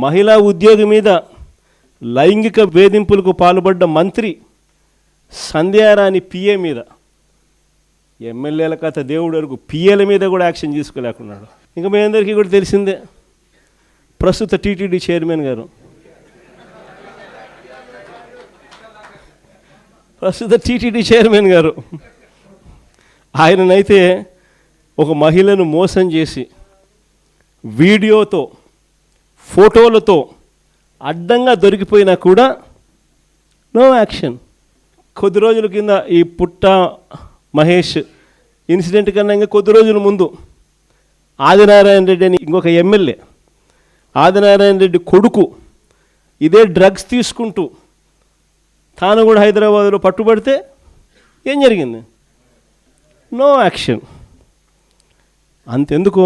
మహిళా ఉద్యోగి మీద లైంగిక వేధింపులకు పాల్పడ్డ మంత్రి సంధ్యారాణి పిఏ మీద, ఎమ్మెల్యేల కథ దేవుడు వరకు పిఏల మీద కూడా యాక్షన్ తీసుకోలేకున్నాడు. ఇంకా మీ అందరికీ కూడా తెలిసిందే, ప్రస్తుత టీటీడీ చైర్మన్ గారు ఆయననైతే ఒక మహిళను మోసం చేసి వీడియోతో ఫోటోలతో అడ్డంగా దొరికిపోయినా కూడా నో యాక్షన్. కొద్ది రోజుల కింద ఈ పుట్ట మహేష్ ఇన్సిడెంట్ కన్నా ఇంకా కొద్ది రోజుల ముందు ఆదినారాయణ రెడ్డి అని ఇంకొక ఎమ్మెల్యే, ఆదినారాయణ రెడ్డి కొడుకు ఇదే డ్రగ్స్ తీసుకుంటూ తాను కూడా హైదరాబాద్లో పట్టుబడితే ఏం జరిగింది? No action. అంతెందుకు,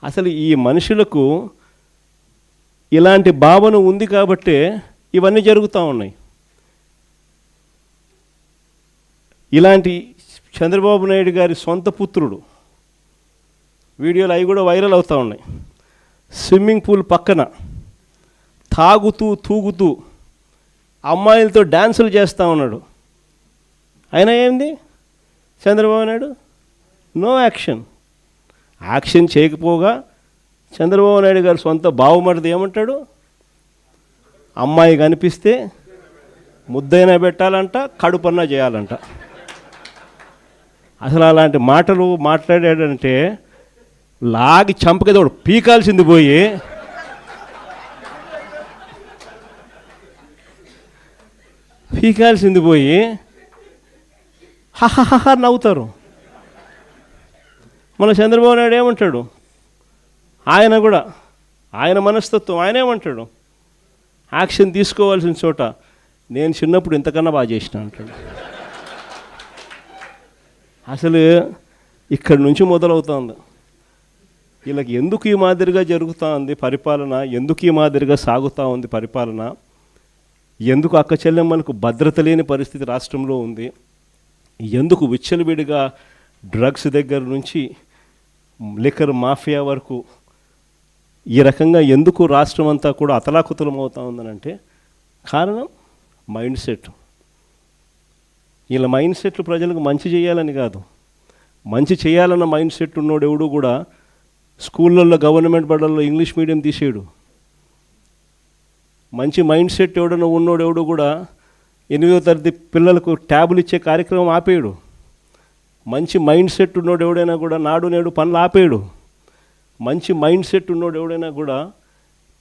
అసలు ఈ మనుషులకు ఇలాంటి భావన ఉంది కాబట్టే ఇవన్నీ జరుగుతూ ఉన్నాయి. ఇలాంటి చంద్రబాబు నాయుడు గారి సొంత పుత్రుడు వీడియోలు అవి కూడా వైరల్ అవుతూ ఉన్నాయి. స్విమ్మింగ్ పూల్ పక్కన తాగుతూ తూగుతూ అమ్మాయిలతో డ్యాన్సులు చేస్తూ ఉన్నాడు. అయినా ఏంది Chandrababu Naidu? No action. Action చేయకపోగా చంద్రబాబు నాయుడు గారు సొంత బావమరిది ఏమంటాడు? అమ్మాయి కనిపిస్తే ముద్దైనా పెట్టాలంట, కడుపన్నా చేయాలంట. అసలు అలాంటి మాటలు మాట్లాడాడంటే లాగి చంపకేదో పీకాల్సింది పోయి హహహ నవ్వుతారు. మన చంద్రబాబు నాయుడు ఏమంటాడు? ఆయన కూడా ఆయన మనస్తత్వం ఆయన ఏమంటాడు? యాక్షన్ తీసుకోవాల్సిన చోట నేను చిన్నప్పుడు ఇంతకన్నా బాగా చేసిన అంటాడు. అసలు ఇక్కడి నుంచి మొదలవుతుంది. వీళ్ళకి ఎందుకు ఈ మాదిరిగా జరుగుతూ ఉంది పరిపాలన, ఎందుకు ఈ మాదిరిగా సాగుతూ ఉంది పరిపాలన, ఎందుకు అక్క చెల్లెమ్మలకు భద్రత లేని పరిస్థితి రాష్ట్రంలో ఉంది, ఎందుకు విచ్చలవిడిగా డ్రగ్స్ దగ్గర నుంచి లిక్కర్ మాఫియా వరకు ఈ రకంగా ఎందుకు రాష్ట్రం అంతా కూడా అతలాకుతలం అవుతూ ఉందనంటే కారణం మైండ్ సెట్. వీళ్ళ మైండ్ సెట్లు ప్రజలకు మంచి చేయాలని కాదు, మంచి చేయాలన్న మైండ్ సెట్ ఉన్నోడు ఎవడు కూడా స్కూళ్ళల్లో గవర్నమెంట్ బడుల్లో ఇంగ్లీష్ మీడియం తీసేయడు. మంచి మైండ్ సెట్ ఎవడన్నా ఉన్నోడు ఎవడు కూడా 8వ తరగతి పిల్లలకు ట్యాబులు ఇచ్చే కార్యక్రమం ఆపేయడు. మంచి మైండ్ సెట్ ఉన్నోడు ఎవడైనా కూడా నాడు నేడు పనులు ఆపేయడు. మంచి మైండ్ సెట్ ఉన్నోడు ఎవడైనా కూడా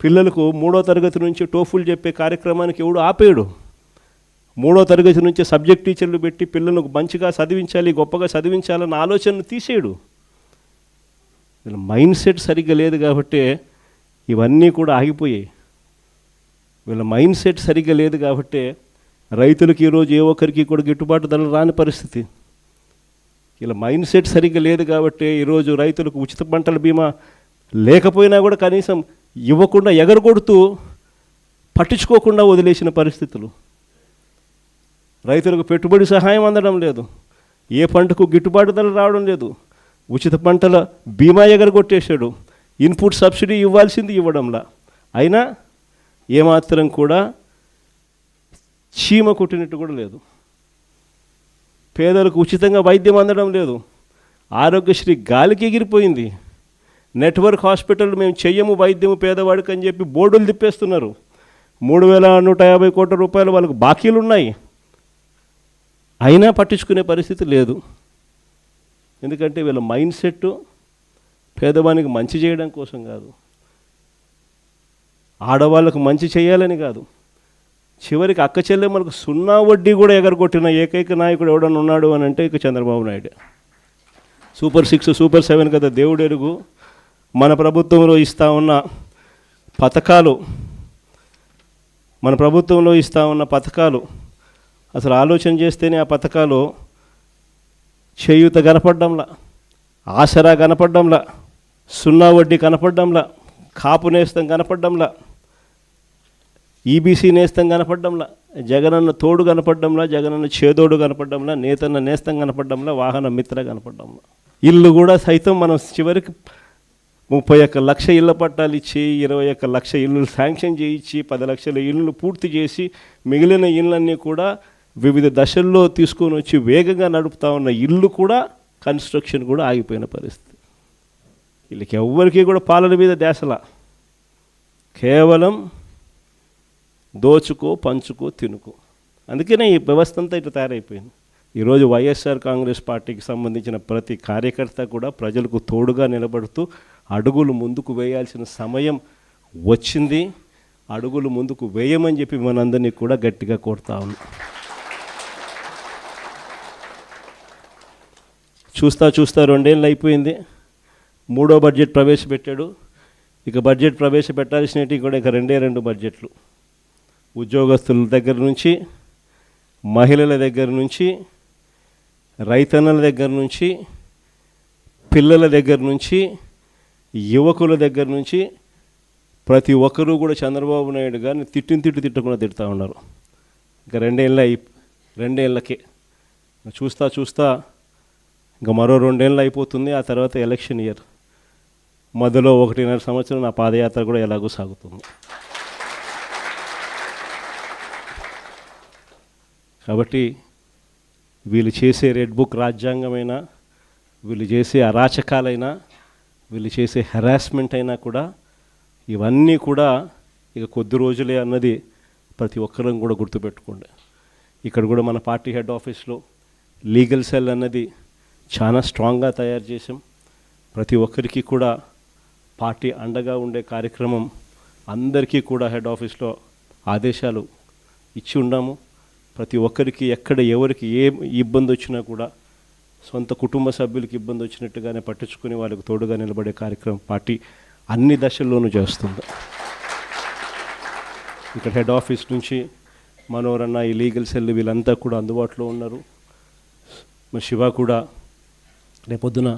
పిల్లలకు 3వ తరగతి నుంచి టోఫుల్ చెప్పే కార్యక్రమానికి ఎవడు ఆపేయడు. 3వ తరగతి నుంచి సబ్జెక్ట్ టీచర్లు పెట్టి పిల్లలకు మంచిగా చదివించాలి, గొప్పగా చదివించాలన్న ఆలోచనను తీసేయడు. వీళ్ళ మైండ్ సెట్ సరిగ్గా లేదు కాబట్టి ఇవన్నీ కూడా ఆగిపోయాయి. వీళ్ళ మైండ్ సెట్ సరిగ్గా లేదు కాబట్టి రైతులకు ఈరోజు ఏ ఒక్కరికి కూడా గిట్టుబాటు ధరలు రాని పరిస్థితి. వీళ్ళ మైండ్ సెట్ సరిగ్గా లేదు కాబట్టి ఈరోజు రైతులకు ఉచిత పంటల బీమా లేకపోయినా కూడా కనీసం ఇవ్వకుండా ఎగరగొడుతూ పట్టించుకోకుండా వదిలేసిన పరిస్థితులు. రైతులకు పెట్టుబడి సహాయం అందడం లేదు, ఏ పంటకు గిట్టుబాటు ధరలు రావడం లేదు, ఉచిత పంటల బీమా ఎగరగొట్టేశాడు, ఇన్పుట్ సబ్సిడీ ఇవ్వాల్సింది ఇవ్వడంలా, అయినా ఏమాత్రం కూడా చీమ కొట్టినట్టు కూడా లేదు. పేదలకు ఉచితంగా వైద్యం అందడం లేదు, ఆరోగ్యశ్రీ గాలికి ఎగిరిపోయింది. నెట్వర్క్ హాస్పిటల్ మేము చెయ్యము వైద్యము పేదవాడికి అని చెప్పి బోర్డులు తిప్పేస్తున్నారు. 3,150 కోట్ల రూపాయలు వాళ్ళకు బాకీలు ఉన్నాయి, అయినా పట్టించుకునే పరిస్థితి లేదు. ఎందుకంటే వీళ్ళ మైండ్ సెట్ పేదవానికి మంచి చేయడం కోసం కాదు, ఆడవాళ్ళకు మంచి చేయాలని కాదు, చివరికి అక్క చెల్లెమ్మలకు 0 వడ్డీ కూడా ఎగరగొట్టిన ఏకైక నాయకుడు ఎవడన్నా ఉన్నాడు అని అంటే ఇక చంద్రబాబు నాయుడు. సూపర్ 6 సూపర్ 7 కదా దేవుడు ఎరుగు. మన ప్రభుత్వంలో ఇస్తూ ఉన్న పథకాలు అసలు ఆలోచన చేస్తేనే ఆ పథకాలు చేయూత కనపడ్డంలా, ఆసరా కనపడ్డంలా, 0 వడ్డీ కనపడ్డంలా, కాపు నేస్తం కనపడ్డంలా, ఈబీసీ నేస్తం కనపడ్డంలా, జగనన్న తోడు కనపడ్డంలా, జగనన్న చేదోడు కనపడ్డంలా, నేతన్న నేస్తం కనపడ్డంలా, వాహన మిత్ర కనపడ్డంలా. ఇల్లు కూడా సైతం మనం చివరికి 31 లక్ష ఇళ్ల పట్టాలు ఇచ్చి 21 లక్ష ఇళ్ళు శాంక్షన్ చేయించి 10 లక్షల ఇళ్ళు పూర్తి చేసి మిగిలిన ఇళ్ళన్నీ కూడా వివిధ దశల్లో తీసుకొని వచ్చి వేగంగా నడుపుతా ఉన్న ఇల్లు కూడా కన్స్ట్రక్షన్ కూడా ఆగిపోయిన పరిస్థితి. వీళ్ళకి ఎవ్వరికీ కూడా పాలన మీద ధ్యాసలా, కేవలం దోచుకో పంచుకో తినుకో. అందుకనే ఈ వ్యవస్థ అంతా ఇట్లా తయారైపోయింది. ఈరోజు వైఎస్ఆర్ కాంగ్రెస్ పార్టీకి సంబంధించిన ప్రతి కార్యకర్త కూడా ప్రజలకు తోడుగా నిలబడుతూ అడుగులు ముందుకు వేయాల్సిన సమయం వచ్చింది. అడుగులు ముందుకు వేయమని చెప్పి మనందరినీ కూడా గట్టిగా కోరుతా ఉన్నాం. చూస్తా 2 ఏళ్ళు అయిపోయింది. 3వ బడ్జెట్ ప్రవేశపెట్టాడు. ఇక బడ్జెట్ ప్రవేశపెట్టాల్సినవి కూడా ఇక 2 బడ్జెట్లు. ఉద్యోగస్తుల దగ్గర నుంచి, మహిళల దగ్గర నుంచి, రైతన్నల దగ్గర నుంచి, పిల్లల దగ్గర నుంచి, యువకుల దగ్గర నుంచి ప్రతి ఒక్కరూ కూడా చంద్రబాబు నాయుడు గారిని తిట్టకుండా తిడుతూ ఉన్నారు. ఇంకా 2 ఏళ్ళకే చూస్తా ఇంకా మరో 2 ఏళ్ళు అయిపోతుంది. ఆ తర్వాత ఎలక్షన్ ఇయర్, మధ్యలో 1.5 సంవత్సరం నా పాదయాత్ర కూడా ఎలాగో సాగుతుంది. కాబట్టి వీళ్ళు చేసే రెడ్ బుక్ రాజ్యాంగమైనా, వీళ్ళు చేసే అరాచకాలైనా, వీళ్ళు చేసే హెరాస్మెంట్ అయినా కూడా ఇవన్నీ కూడా ఇక కొద్ది రోజులే అన్నది ప్రతి ఒక్కరం కూడా గుర్తుపెట్టుకోండి. ఇక్కడ కూడా మన పార్టీ హెడ్ ఆఫీస్లో లీగల్ సెల్ అన్నది చాలా స్ట్రాంగ్గా తయారు చేసాం. ప్రతి ఒక్కరికి కూడా పార్టీ అండగా ఉండే కార్యక్రమం అందరికీ కూడా హెడ్ ఆఫీస్లో ఆదేశాలు ఇచ్చి ఉన్నాము. ప్రతి ఒక్కరికి ఎక్కడ ఎవరికి ఏ ఇబ్బంది వచ్చినా కూడా సొంత కుటుంబ సభ్యులకి ఇబ్బంది వచ్చినట్టుగానే పట్టించుకొని వాళ్ళకు తోడుగా నిలబడే కార్యక్రమం పార్టీ అన్ని దశల్లోనూ చేస్తుంది. ఇక్కడ హెడ్ ఆఫీస్ నుంచి మనోరన్న, ఈ లీగల్ సెల్ వీళ్ళంతా కూడా అందుబాటులో ఉన్నారు. మరి శివ కూడా రేపొద్దున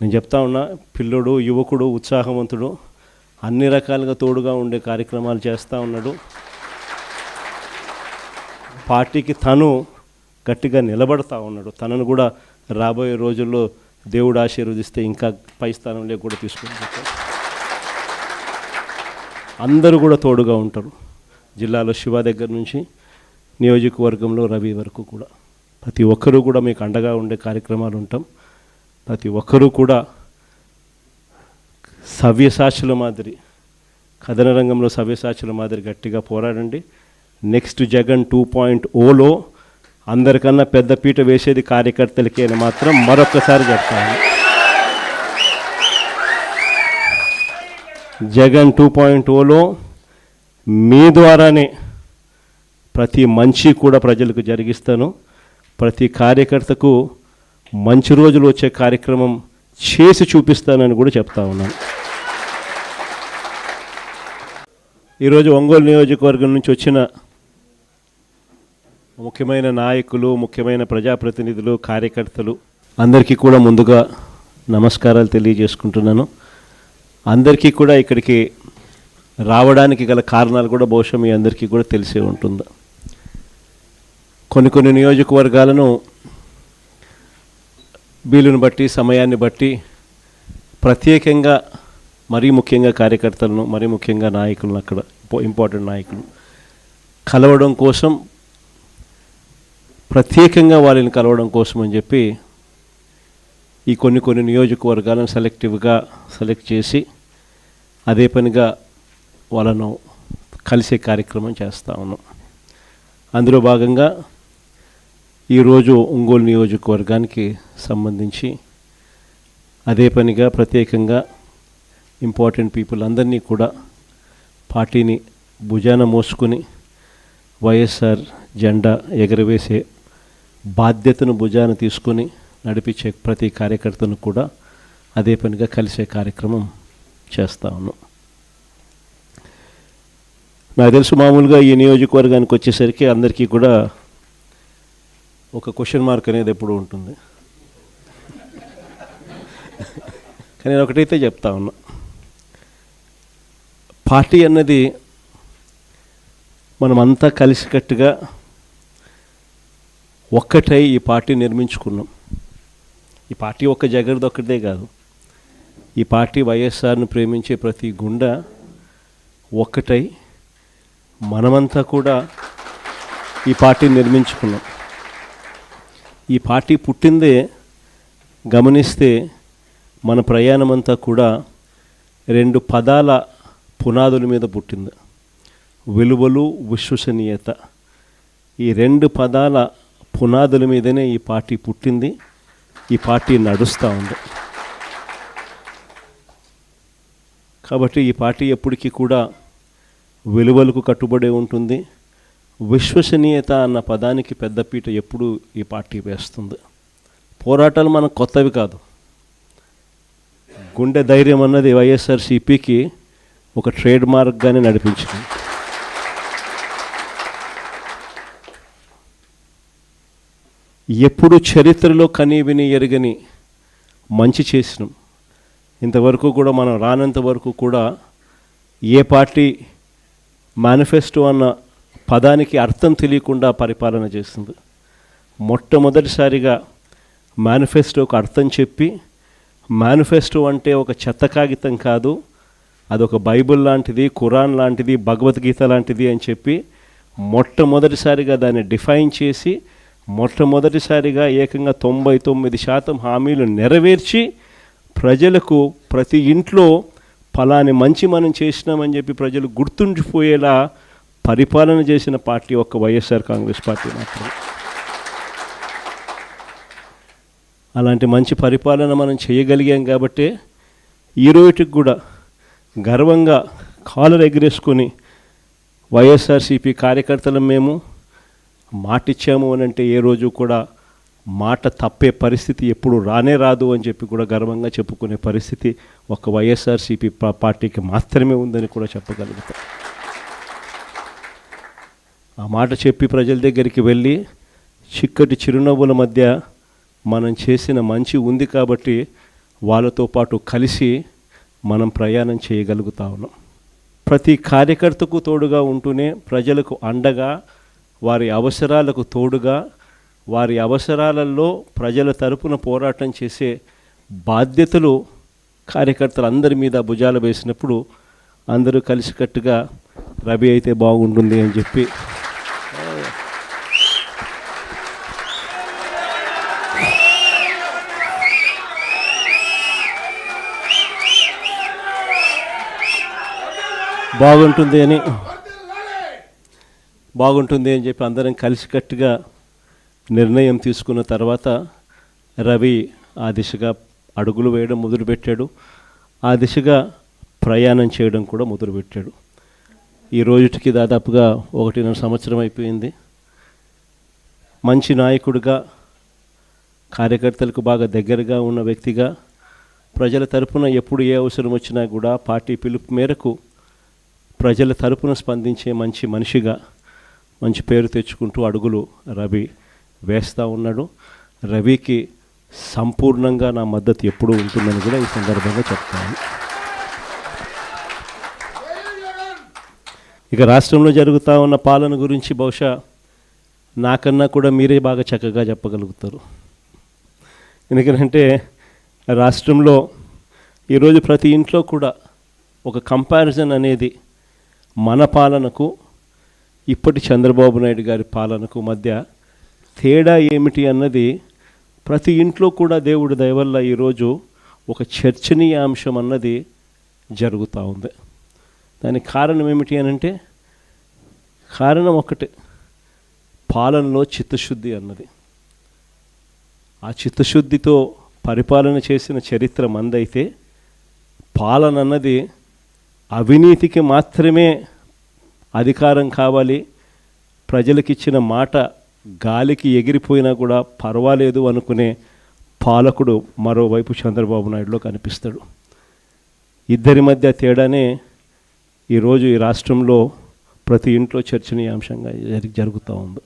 నేను చెప్తా ఉన్నా, పిల్లోడు, యువకుడు, ఉత్సాహవంతుడు, అన్ని రకాలుగా తోడుగా ఉండే కార్యక్రమాలు చేస్తూ ఉన్నాడు. పార్టీకి తను గట్టిగా నిలబడతా ఉన్నాడు. తనను కూడా రాబోయే రోజుల్లో దేవుడు ఆశీర్వదిస్తే ఇంకా పై స్థానంలో కూడా తీసుకుని అందరూ కూడా తోడుగా ఉంటారు. జిల్లాలో శివ దగ్గర నుంచి నియోజకవర్గంలో రవి వరకు కూడా ప్రతి ఒక్కరూ కూడా మీకు అండగా ఉండే కార్యక్రమాలు ఉంటాం. ప్రతి ఒక్కరూ కూడా సవ్యసాచుల మాదిరి, కథన రంగంలో సవ్యసాచుల మాదిరి గట్టిగా పోరాడండి. నెక్స్ట్ జగన్ 2.0లో అందరికన్నా పెద్ద పీట వేసేది కార్యకర్తలకి అని మాత్రం మరొక్కసారి చెప్తాను. జగన్ 2.0లో మీ ద్వారానే ప్రతి మంచి కూడా ప్రజలకు జరిగిస్తాను. ప్రతి కార్యకర్తకు మంచి రోజులు వచ్చే కార్యక్రమం చేసి చూపిస్తానని కూడా చెప్తా ఉన్నాను. ఈరోజు ఒంగోలు నియోజకవర్గం నుంచి వచ్చిన ముఖ్యమైన నాయకులు, ముఖ్యమైన ప్రజాప్రతినిధులు, కార్యకర్తలు అందరికీ కూడా ముందుగా నమస్కారాలు తెలియజేసుకుంటున్నాను. అందరికీ కూడా ఇక్కడికి రావడానికి గల కారణాలు కూడా బహుశా మీ అందరికీ కూడా తెలిసే ఉంటుంది. కొన్ని నియోజకవర్గాలను వీలుని బట్టి, సమయాన్ని బట్టి ప్రత్యేకంగా మరీ ముఖ్యంగా కార్యకర్తలను, మరీ ముఖ్యంగా నాయకులను, అక్కడ ఇంపార్టెంట్ నాయకులు కలవడం కోసం, ప్రత్యేకంగా వాళ్ళని కలవడం కోసం అని చెప్పి ఈ కొన్ని నియోజకవర్గాలను సెలెక్ట్ చేసి అదే పనిగా వాళ్ళను కలిసే కార్యక్రమం చేస్తూ ఉన్నాం. అందులో భాగంగా ఈరోజు ఒంగోలు నియోజకవర్గానికి సంబంధించి అదే పనిగా ప్రత్యేకంగా ఇంపార్టెంట్ పీపుల్ అందరినీ కూడా పార్టీని భుజాన మోసుకొని వైఎస్ఆర్ జెండా ఎగరవేసే బాధ్యతను భుజాన తీసుకొని నడిపించే ప్రతి కార్యకర్తను కూడా అదే పనిగా కలిసే కార్యక్రమం చేస్తూ ఉన్నాం. నాకు తెలుసు మామూలుగా ఈ నియోజకవర్గానికి వచ్చేసరికి అందరికీ కూడా ఒక క్వశ్చన్ మార్క్ అనేది ఎప్పుడు ఉంటుంది. కానీ నేను ఒకటైతే చెప్తా ఉన్నా, పార్టీ అన్నది మనమంతా కలిసికట్టుగా ఒక్కటై ఈ పార్టీ నిర్మించుకున్నాం. ఈ పార్టీ ఒక్క జగన్ది ఒక్కటే కాదు, ఈ పార్టీ వైఎస్ఆర్ను ప్రేమించే ప్రతి గుండె ఒక్కటై మనమంతా కూడా ఈ పార్టీని నిర్మించుకున్నాం. ఈ పార్టీ పుట్టిందే గమనిస్తే మన ప్రయాణమంతా కూడా 2 పదాల పునాదుల మీద పుట్టింది. విలువలు, విశ్వసనీయత. ఈ 2 పదాల పునాదుల మీదనే ఈ పార్టీ పుట్టింది, ఈ పార్టీ నడుస్తూ ఉంది. కాబట్టి ఈ పార్టీ ఎప్పటికీ కూడా విలువలకు కట్టుబడి ఉంటుంది. విశ్వసనీయత అన్న పదానికి పెద్దపీట ఎప్పుడు ఈ పార్టీ వేస్తుంది. పోరాటాలు మనకు కొత్తవి కాదు. గుండె ధైర్యం అన్నది వైఎస్ఆర్సీపీకి ఒక ట్రేడ్ మార్క్గానే నడిపించింది. ఎప్పుడు చరిత్రలో కనీ విని ఎరగని మంచి చేసినాం. ఇంతవరకు కూడా మనం రానంత వరకు కూడా ఏ పార్టీ మేనిఫెస్టో అన్న పదానికి అర్థం తెలియకుండా పరిపాలన చేస్తుంది. మొట్టమొదటిసారిగా మేనిఫెస్టోకు అర్థం చెప్పి, మేనిఫెస్టో అంటే ఒక చెత్త కాగితం కాదు, అదొక బైబిల్ లాంటిది, ఖురాన్ లాంటిది, భగవద్గీత లాంటిది అని చెప్పి మొట్టమొదటిసారిగా దాన్ని డిఫైన్ చేసి, మొట్టమొదటిసారిగా ఏకంగా 99% హామీలు నెరవేర్చి ప్రజలకు ప్రతి ఇంట్లో ఫలాని మంచి మనం చేసినామని చెప్పి ప్రజలు గుర్తుండిపోయేలా పరిపాలన చేసిన పార్టీ ఒక్క వైఎస్ఆర్ కాంగ్రెస్ పార్టీ మాత్రమే. అలాంటి మంచి పరిపాలన మనం చేయగలిగాం కాబట్టి ఈ రోజుకి కూడా గర్వంగా కాలర్ ఎగరేసుకొని వైఎస్ఆర్సీపీ కార్యకర్తలం మేము మాటిచ్చాము అని అంటే ఏ రోజు కూడా మాట తప్పే పరిస్థితి ఎప్పుడు రానే రాదు అని చెప్పి కూడా గర్వంగా చెప్పుకునే పరిస్థితి ఒక వైఎస్ఆర్సీపీ పార్టీకి మాత్రమే ఉందని కూడా చెప్పగలుగుతాం. ఆ మాట చెప్పి ప్రజల దగ్గరికి వెళ్ళి చిక్కటి చిరునవ్వుల మధ్య మనం చేసిన మంచి ఉంది కాబట్టి వాళ్ళతో పాటు కలిసి మనం ప్రయాణం చేయగలుగుతా ఉన్నాం. ప్రతి కార్యకర్తకు తోడుగా ఉంటూనే ప్రజలకు అండగా, వారి అవసరాలకు తోడుగా, వారి అవసరాలలో ప్రజల తరపున పోరాటం చేసే బాధ్యతలు కార్యకర్తలందరి మీద భుజాలు వేసినప్పుడు అందరూ కలిసికట్టుగా రవి అయితే బాగుంటుంది అని చెప్పి బాగుంటుంది అని చెప్పి అందరం కలిసికట్టుగా నిర్ణయం తీసుకున్న తర్వాత రవి ఆ దిశగా అడుగులు వేయడం మొదలుపెట్టాడు. ఆ దిశగా ప్రయాణం చేయడం కూడా మొదలుపెట్టాడు. ఈ రోజుకి దాదాపుగా 1.5 సంవత్సరం అయిపోయింది. మంచి నాయకుడిగా, కార్యకర్తలకు బాగా దగ్గరగా ఉన్న వ్యక్తిగా, ప్రజల తరపున ఎప్పుడు ఏ అవసరం వచ్చినా కూడా పార్టీ పిలుపు మేరకు ప్రజల తరపున స్పందించే మంచి మనిషిగా మంచి పేరు తెచ్చుకుంటూ అడుగులు రవి వేస్తూ ఉన్నాడు. రవికి సంపూర్ణంగా నా మద్దతు ఎప్పుడూ ఉంటుందని కూడా ఈ సందర్భంగా చెప్తాను. ఇక రాష్ట్రంలో జరుగుతూ ఉన్న పాలన గురించి బహుశా నాకన్నా కూడా మీరే బాగా చక్కగా చెప్పగలుగుతారు. ఎందుకంటే రాష్ట్రంలో ఈరోజు ప్రతి ఇంట్లో కూడా ఒక కంపారిజన్ అనేది మన పాలనకు ఇప్పటి చంద్రబాబు నాయుడు గారి పాలనకు మధ్య తేడా ఏమిటి అన్నది ప్రతి ఇంట్లో కూడా దేవుడి దయ వల్ల ఈరోజు ఒక చర్చనీయాంశం అన్నది జరుగుతూ ఉంది. దానికి కారణం ఏమిటి అని అంటే కారణం ఒకటే, పాలనలో చిత్తశుద్ధి అన్నది. ఆ చిత్తశుద్ధితో పరిపాలన చేసిన చరిత్ర మందైతే పాలన అన్నది అవినీతికి మాత్రమే అధికారం కావాలి, ప్రజలకిచ్చిన మాట గాలికి ఎగిరిపోయినా కూడా పర్వాలేదు అనుకునే పాలకుడు మరోవైపు చంద్రబాబు నాయుడులో కనిపిస్తాడు. ఇద్దరి మధ్య తేడానే ఈరోజు ఈ రాష్ట్రంలో ప్రతి ఇంట్లో చర్చనీయాంశంగా జరుగుతూ ఉంది.